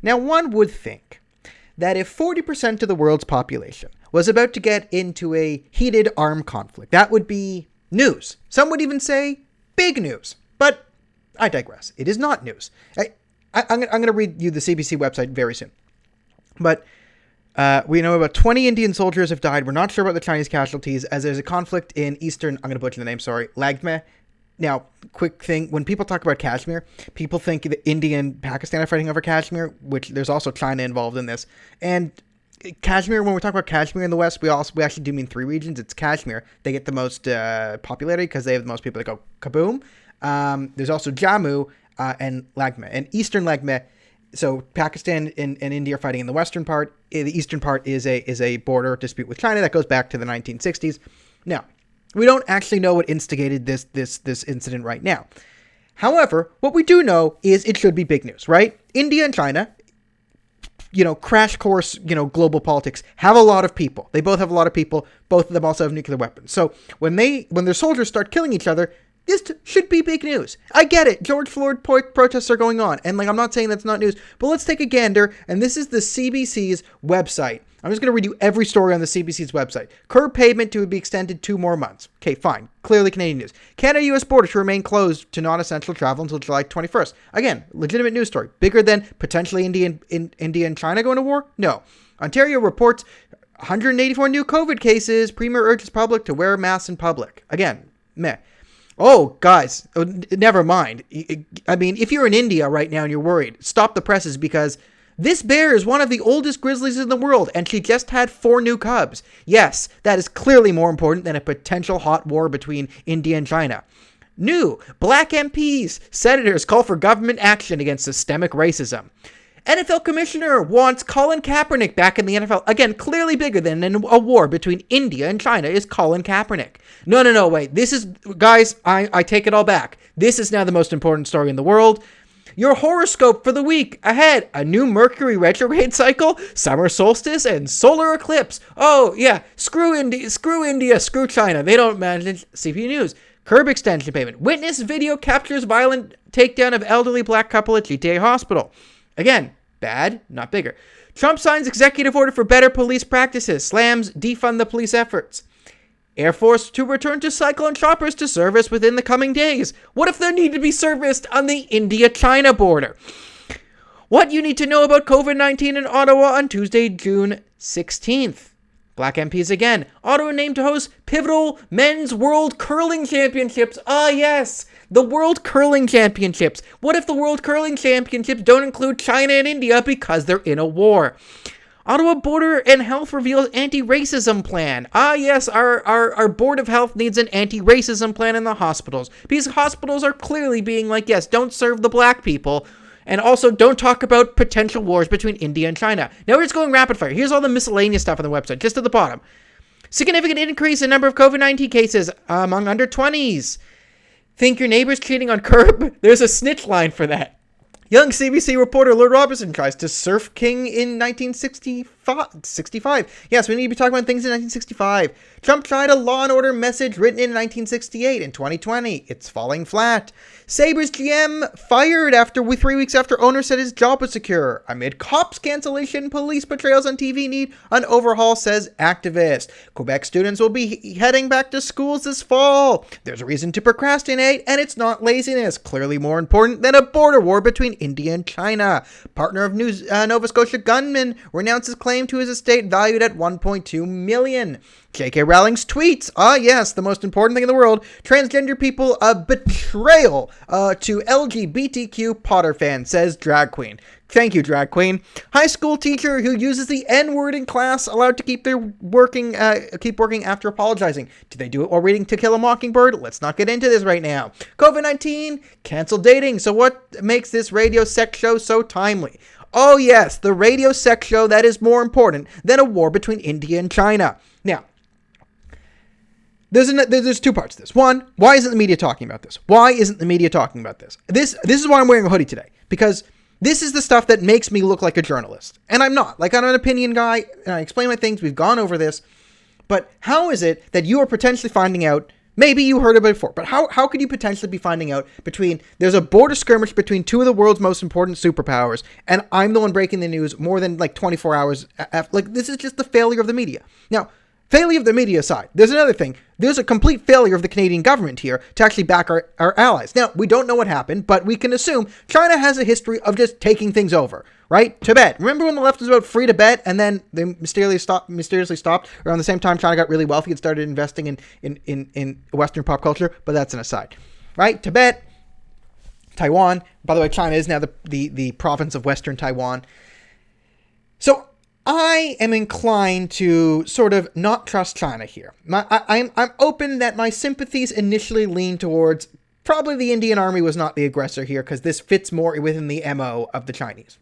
Now, one would think that if 40% of the world's population was about to get into a heated armed conflict, that would be news. Some would even say big news. But I digress. It is not news. I'm going to read you the CBC website very soon. But we know about 20 Indian soldiers have died. We're not sure about the Chinese casualties, as there's a conflict in eastern, I'm going to butcher the name, sorry, Lagme. Now, quick thing, when people talk about Kashmir, people think that India and Pakistan are fighting over Kashmir, which there's also China involved in this. And Kashmir, when we talk about Kashmir in the West, we actually do mean three regions. It's Kashmir. They get the most popularity because they have the most people that go kaboom. There's also Jammu and Lagme. And eastern Lagme, so Pakistan and India are fighting in the western part. The eastern part is a border dispute with China that goes back to the 1960s. Now, we don't actually know what instigated this incident right now. However, what we do know is it should be big news, right? India and China, crash course, global politics, have a lot of people. They both have a lot of people. Both of them also have nuclear weapons. So when their soldiers start killing each other, this should be big news. I get it. George Floyd protests are going on. And I'm not saying that's not news, but let's take a gander. And this is the CBC's website. I'm just going to read you every story on the CBC's website. Curb pavement to be extended 2 more months. Okay, fine. Clearly Canadian news. Canada-US border to remain closed to non-essential travel until July 21st. Again, legitimate news story. Bigger than potentially India and China going to war? No. Ontario reports 184 new COVID cases. Premier urges public to wear masks in public. Again, meh. Oh, guys, never mind. I mean, if you're in India right now and you're worried, stop the presses, because this bear is one of the oldest grizzlies in the world, and she just had 4 new cubs. Yes, that is clearly more important than a potential hot war between India and China. New, black MPs, senators call for government action against systemic racism. NFL commissioner wants Colin Kaepernick back in the NFL. Again, clearly bigger than a war between India and China is Colin Kaepernick. No, wait. This is, guys, I take it all back. This is now the most important story in the world. Your horoscope for the week ahead: a new Mercury retrograde cycle, summer solstice, and solar eclipse. Oh, yeah. Screw India, screw China. They don't manage CP News. Curb extension payment. Witness video captures violent takedown of elderly black couple at GTA hospital. Again, bad, not bigger. Trump signs executive order for better police practices, slams defund the police efforts. Air Force to return to Cyclone choppers to service within the coming days. What if they need to be serviced on the India-China border? What you need to know about COVID-19 in Ottawa on Tuesday, June 16th. Black MPs again. Ottawa named to host pivotal Men's World Curling Championships. Ah, yes, the World Curling Championships. What if the World Curling Championships don't include China and India because they're in a war? Ottawa Border and Health reveals anti-racism plan. Ah, yes, our Board of Health needs an anti-racism plan in the hospitals, because hospitals are clearly being like, yes, don't serve the black people, and also don't talk about potential wars between India and China. Now we're just going rapid fire. Here's all the miscellaneous stuff on the website, just at the bottom. Significant increase in number of COVID-19 cases among under 20s. Think your neighbor's cheating on curb? There's a snitch line for that. Young CBC reporter Lord Robertson tries to surf king in 1965. Yes, we need to be talking about things in 1965. Trump tried a Law and Order message written in 1968 in 2020. It's falling flat. Sabres GM fired 3 weeks after owner said his job was secure. Amid cops cancellation, police portrayals on TV need an overhaul, says activist. Quebec students will be heading back to schools this fall. There's a reason to procrastinate, and it's not laziness. Clearly more important than a border war between India and China. Partner of Nova Scotia gunman renounces claim to his estate valued at $1.2 million. J.K. Rowling's tweets. Ah, yes, the most important thing in the world. Transgender people a betrayal to LGBTQ Potter fans, says drag queen. Thank you, drag queen. High school teacher who uses the N-word in class allowed to keep working after apologizing. Do they do it while reading To Kill a Mockingbird? Let's not get into this right now. COVID-19, canceled dating. So what makes this radio sex show so timely? Oh yes, the radio sex show that is more important than a war between India and China. Now, there's 2 parts to this. One, why isn't the media talking about this? This is why I'm wearing a hoodie today, because this is the stuff that makes me look like a journalist. And I'm not. I'm an opinion guy, and I explain my things. We've gone over this. But how is it that you are potentially finding out Maybe you heard about it before, but how could you potentially be finding out there's a border skirmish between two of the world's most important superpowers, and I'm the one breaking the news more than like 24 hours after? Like, this is just the failure of the media. Now, failure of the media aside, there's another thing. There's a complete failure of the Canadian government here to actually back our allies. Now, we don't know what happened, but we can assume China has a history of just taking things over, right? Tibet. Remember when the left was about free Tibet, and then they mysteriously stopped around the same time China got really wealthy and started investing in Western pop culture? But that's an aside, right? Tibet, Taiwan. By the way, China is now the province of Western Taiwan. So I am inclined to sort of not trust China here. I'm open that my sympathies initially lean towards probably the Indian Army was not the aggressor here, because this fits more within the MO of the Chinese.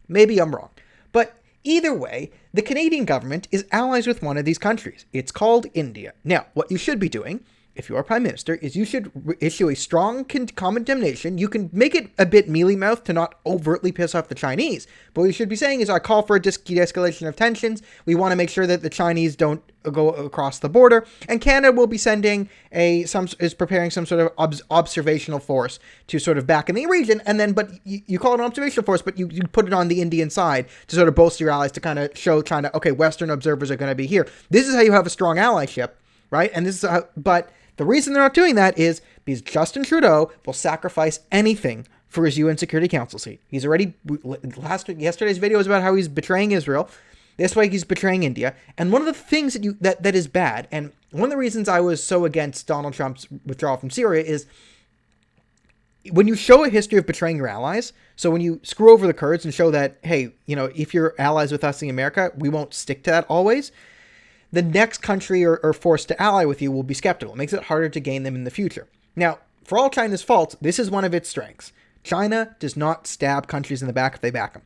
Maybe I'm wrong. But either way, the Canadian government is allies with one of these countries. It's called India. Now, what you should be doing, if you are Prime Minister, is you should issue a strong condemnation. You can make it a bit mealy-mouthed to not overtly piss off the Chinese. But what you should be saying is, I call for a de-escalation of tensions. We want to make sure that the Chinese don't go across the border. And Canada will be sending is preparing some sort of observational force to sort of back in the region. And then, but you call it an observational force, but you put it on the Indian side to sort of bolster your allies, to kind of show China, okay, Western observers are going to be here. This is how you have a strong allyship, right? And this is but the reason they're not doing that is because Justin Trudeau will sacrifice anything for his UN Security Council seat. He's already, yesterday's video was about how he's betraying Israel. This way he's betraying India. And one of the things that is bad, and one of the reasons I was so against Donald Trump's withdrawal from Syria, is when you show a history of betraying your allies, so when you screw over the Kurds and show that, hey, if you're allies with us in America, we won't stick to that always, the next country or force to ally with you will be skeptical. It makes it harder to gain them in the future. Now, for all China's faults, this is one of its strengths. China does not stab countries in the back if they back them.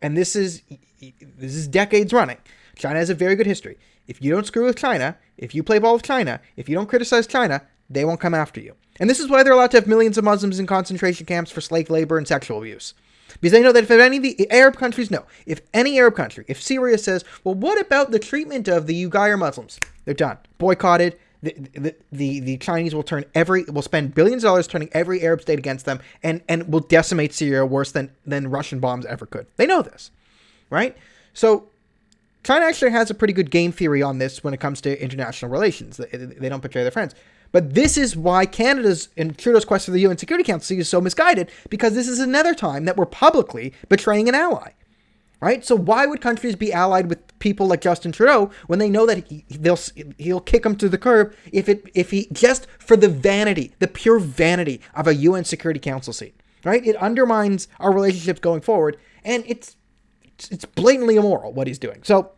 And this is decades running. China has a very good history. If you don't screw with China, if you play ball with China, if you don't criticize China, they won't come after you. And this is why they're allowed to have millions of Muslims in concentration camps for slave labor and sexual abuse. Because they know that if any of the Arab countries if any Arab country, if Syria says, well, what about the treatment of the Uighur Muslims? They're done. Boycotted. The Chinese will spend billions of dollars turning every Arab state against them, and will decimate Syria worse than Russian bombs ever could. They know this, right? So China actually has a pretty good game theory on this when it comes to international relations. They don't betray their friends. But this is why Canada's and Trudeau's quest for the UN Security Council is so misguided, because this is another time that we're publicly betraying an ally, right? So why would countries be allied with people like Justin Trudeau when they know that he'll kick them to the curb if he just for the pure vanity of a UN Security Council seat, right? It undermines our relationships going forward, and it's blatantly immoral what he's doing. So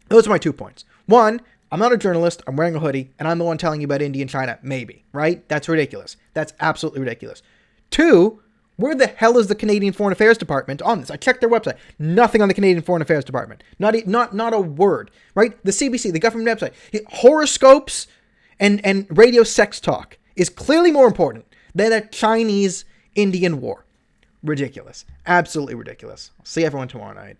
those are my 2 points. One, I'm not a journalist, I'm wearing a hoodie, and I'm the one telling you about India and China, maybe, right? That's ridiculous. That's absolutely ridiculous. 2, where the hell is the Canadian Foreign Affairs Department on this? I checked their website. Nothing on the Canadian Foreign Affairs Department. Not a word, right? The CBC, the government website. Horoscopes and radio sex talk is clearly more important than a Chinese-Indian war. Ridiculous. Absolutely ridiculous. I'll see everyone tomorrow night.